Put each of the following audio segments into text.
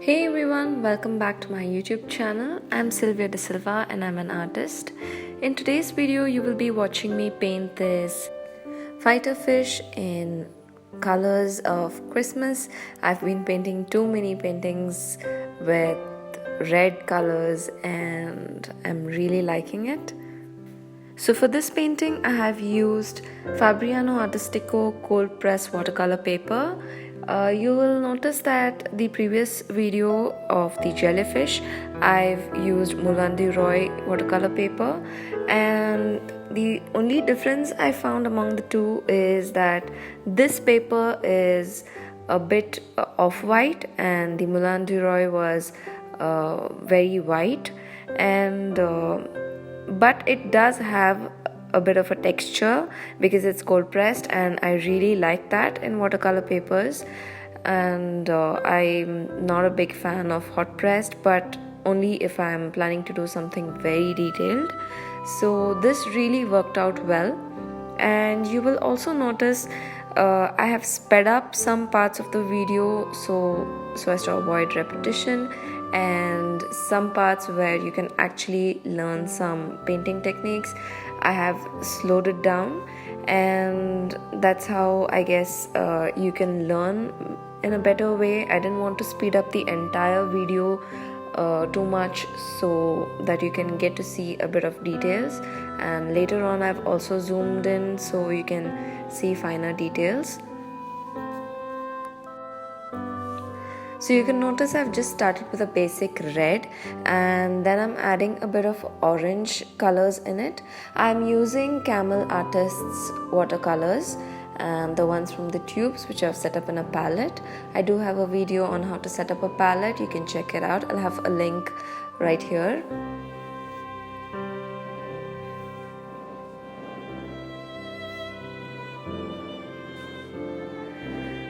Hey everyone, welcome back to my YouTube channel. I'm Sylvia D'Silva and I'm an artist. In today's video, you will be watching me paint this fighter fish in colors of Christmas. I've been painting too many paintings with red colors and I'm really liking it. So for this painting, I have used Fabriano Artistico Cold press watercolor paper. You will notice that the previous video of the jellyfish, I've used Moulin du Roi watercolor paper, and the only difference I found among the two is that this paper is a bit off-white and the Moulin du Roi was very white, and but it does have a bit of a texture because it's cold pressed, and I really like that in watercolor papers. And I'm not a big fan of hot pressed, but only if I'm planning to do something very detailed. So this really worked out well. And you will also notice I have sped up some parts of the video so as to avoid repetition, and some parts where you can actually learn some painting techniques I have slowed it down, and that's how I guess you can learn in a better way. I didn't want to speed up the entire video too much so that you can get to see a bit of details, and later on I've also zoomed in so you can see finer details. So you can notice I've just started with a basic red, and then I'm adding a bit of orange colors in it. I'm using Camel Artists watercolors and the ones from the tubes, which I've set up in a palette. I do have a video on how to set up a palette. You can check it out. I'll have a link right here.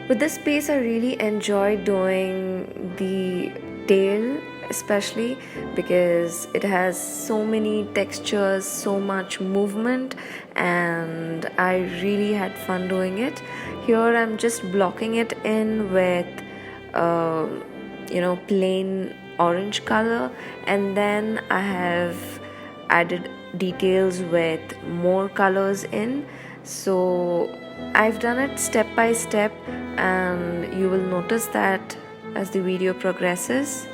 With this piece, I really enjoy doing the tail, especially because it has so many textures, so much movement, and I really had fun doing it. Here I'm just blocking it in with plain orange color, and then I have added details with more colors in. So I've done it step by step, and you will notice that as the video progresses.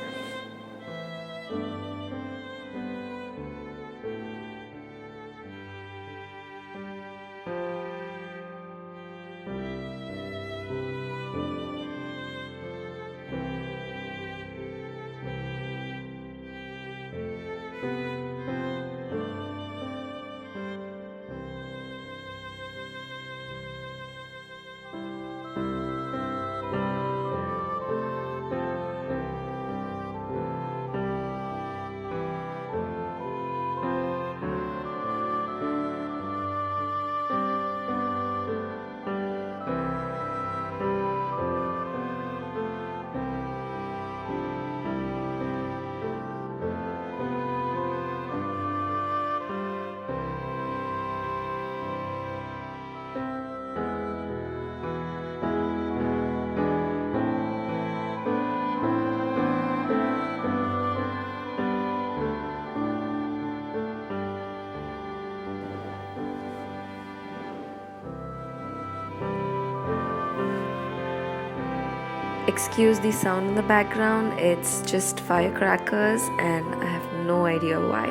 Excuse the sound in the background, it's just firecrackers and I have no idea why.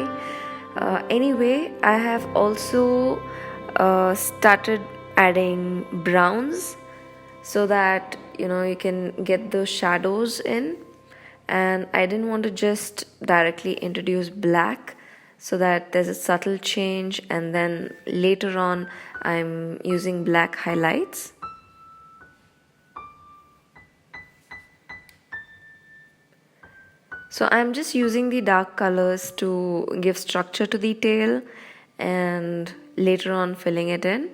Anyway, I have also started adding browns so that you can get those shadows in, and I didn't want to just directly introduce black so that there's a subtle change, and then later on I'm using black highlights. So I'm just using the dark colors to give structure to the tail, and later on filling it in.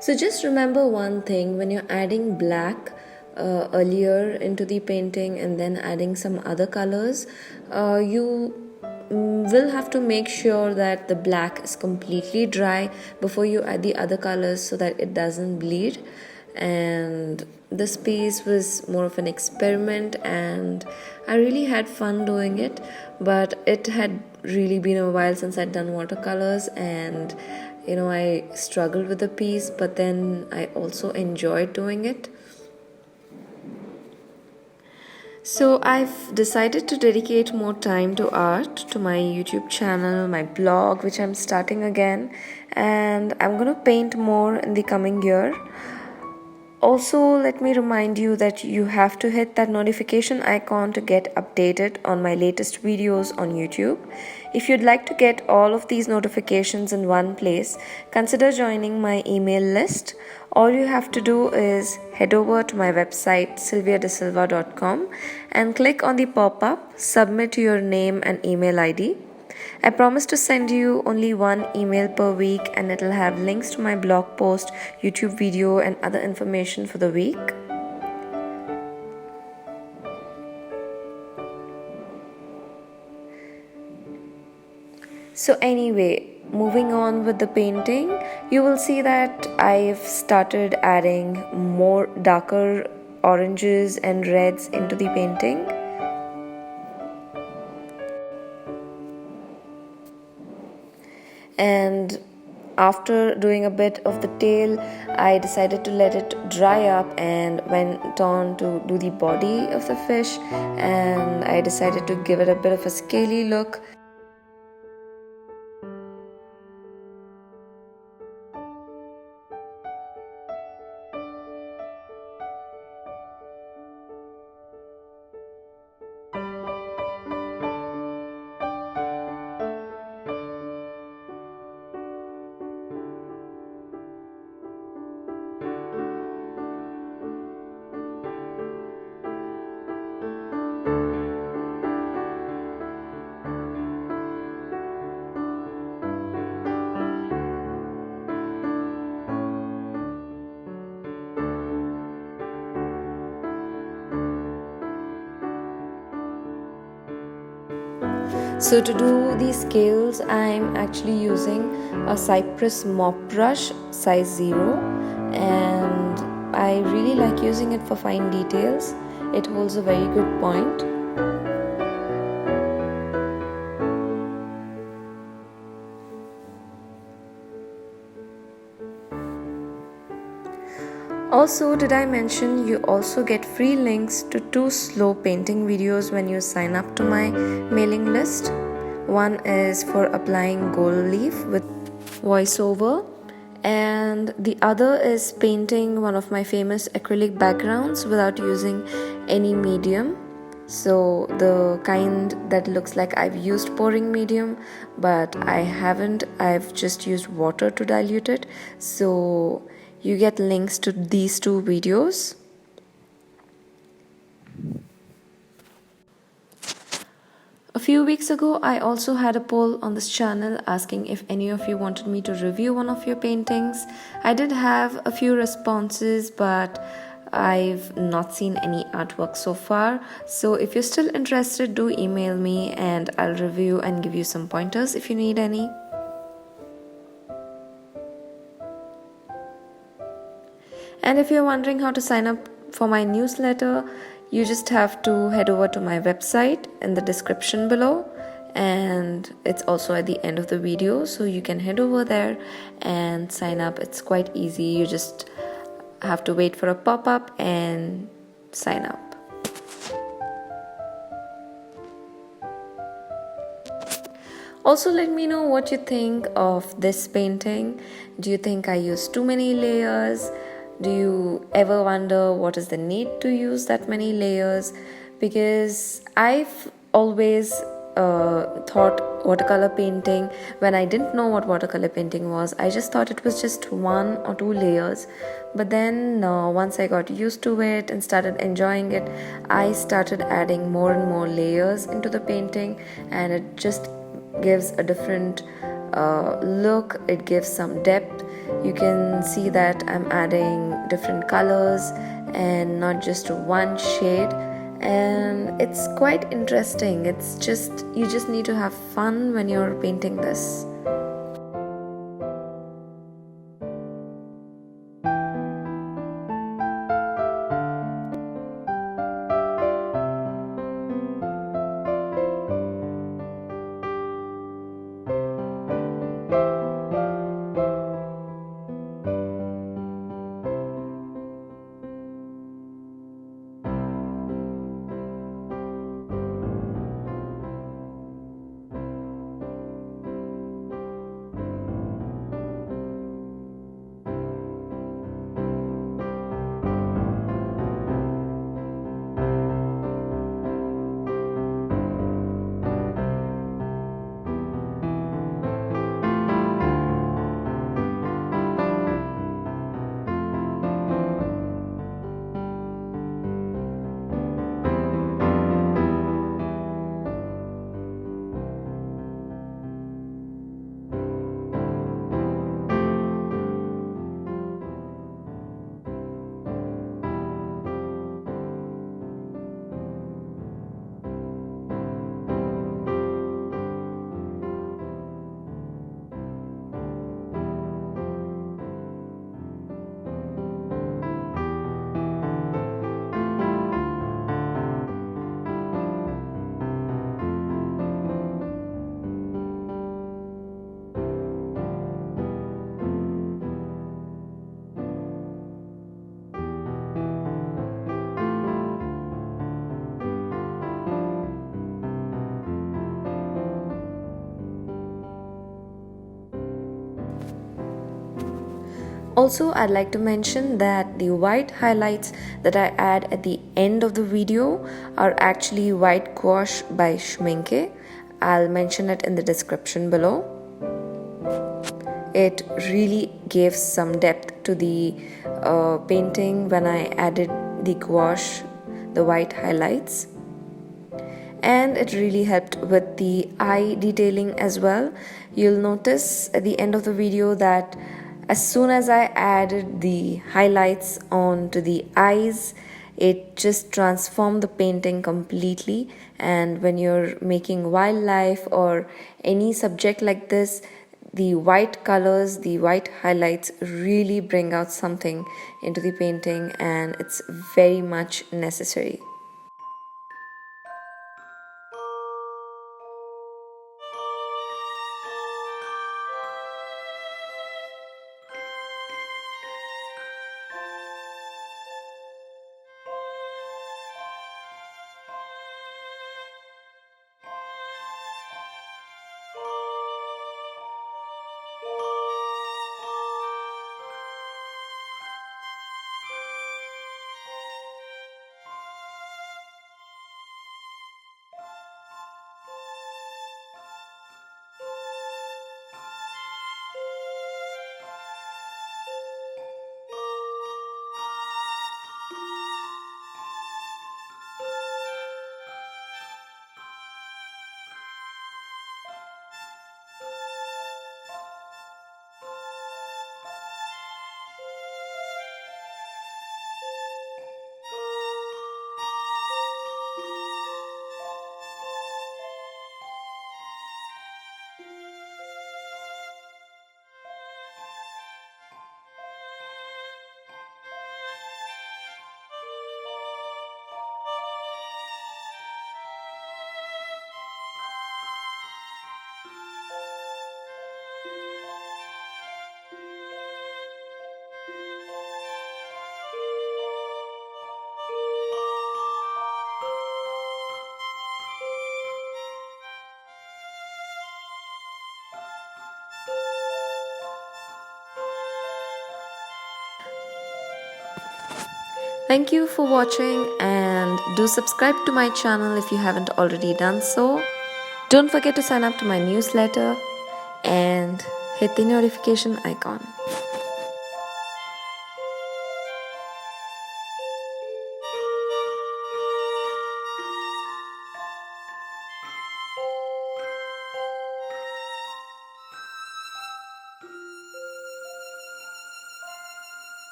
So just remember one thing: when you're adding black earlier into the painting and then adding some other colors, you will have to make sure that the black is completely dry before you add the other colors so that it doesn't bleed. And this piece was more of an experiment and I really had fun doing it, but it had really been a while since I'd done watercolors, and I struggled with the piece, but then I also enjoyed doing it. So I've decided to dedicate more time to art, to my YouTube channel, my blog, which I'm starting again, and I'm gonna paint more in the coming year. Also, let me remind you that you have to hit that notification icon to get updated on my latest videos on YouTube. If you'd like to get all of these notifications in one place, consider joining my email list. All you have to do is head over to my website sylviadecilva.com and click on the pop-up, submit your name and email ID. I promise to send you only one email per week, and it'll have links to my blog post, YouTube video and other information for the week. So anyway, moving on with the painting, you will see that I've started adding more darker oranges and reds into the painting. And after doing a bit of the tail, I decided to let it dry up and went on to do the body of the fish, and I decided to give it a bit of a scaly look. So to do these scales, I'm actually using a Cypress mop brush size 0, and I really like using it for fine details. It holds a very good point. Also, did I mention you also get free links to 2 slow painting videos when you sign up to my mailing list? One is for applying gold leaf with voiceover, and the other is painting one of my famous acrylic backgrounds without using any medium. So the kind that looks like I've used pouring medium, but I haven't. I've just used water to dilute it. So you get links to these 2 videos. A few weeks ago, I also had a poll on this channel asking if any of you wanted me to review one of your paintings. I did have a few responses, but I've not seen any artwork so far. So if you're still interested, do email me and I'll review and give you some pointers if you need any. And if you're wondering how to sign up for my newsletter, you just have to head over to my website in the description below, and it's also at the end of the video, so you can head over there and sign up. It's quite easy. You just have to wait for a pop-up and sign up. Also, let me know what you think of this painting. Do you think I used too many layers? Do you ever wonder what is the need to use that many layers? Because I've always thought watercolor painting, when I didn't know what watercolor painting was, I just thought it was just 1 or 2 layers. But then once I got used to it and started enjoying it, I started adding more and more layers into the painting, and it just gives a different look. It gives some depth. You can see that I'm adding different colors and not just one shade, and it's quite interesting. You just need to have fun when you're painting this. Also, I'd like to mention that the white highlights that I add at the end of the video are actually white gouache by Schminke. I'll mention it in the description below. It really gave some depth to the painting when I added the gouache, the white highlights. And it really helped with the eye detailing as well. You'll notice at the end of the video that as soon as I added the highlights onto the eyes, it just transformed the painting completely. And when you're making wildlife or any subject like this, the white colors, the white highlights really bring out something into the painting, and it's very much necessary. Thank you for watching, and do subscribe to my channel if you haven't already done so. Don't forget to sign up to my newsletter and hit the notification icon.